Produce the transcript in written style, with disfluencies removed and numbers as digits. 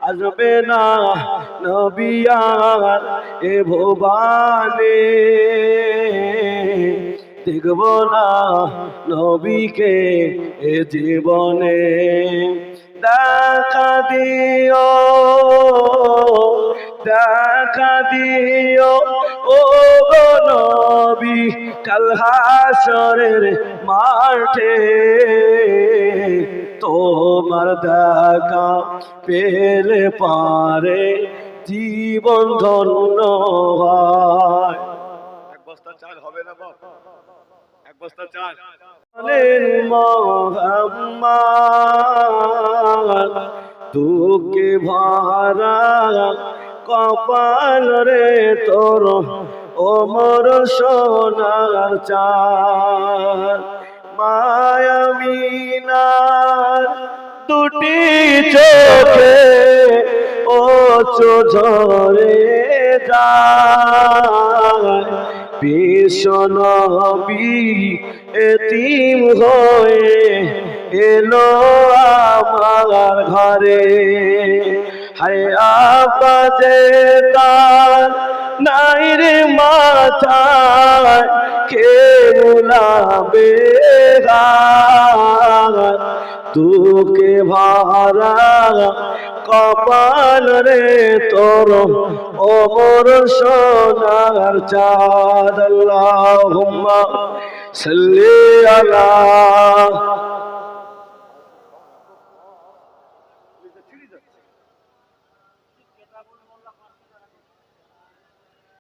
আসবে না নবী আর এ ভুবনে, দেখব না নবীকে এ জীবনে। দেখা দিও, দেখা দিও ও গো নবী কাল হাসরের মাঠে, তোমার দেখা পেলে পারে জীবন ধন্য হয়। এক বস্তা চাল হবে না বাপ, এক বস্তা চাল। মোহাম্মদ দুঃখে ভরা কপাল রে তোর ওমর সোনার চাঁদ, মায়ামিনার দুটি চোখে ও ঝরে যায়, বিশ্ব নবী এতিম হয়ে এলো আমার ঘরে। হায় আবাদে তার নাই রে মাথায়, কে বুলাবে গান, দুঃখে ভরা কপাল রে তোর ওমর সোনার চাঁদ। আল্লাহুম্মা সাল্লি আলা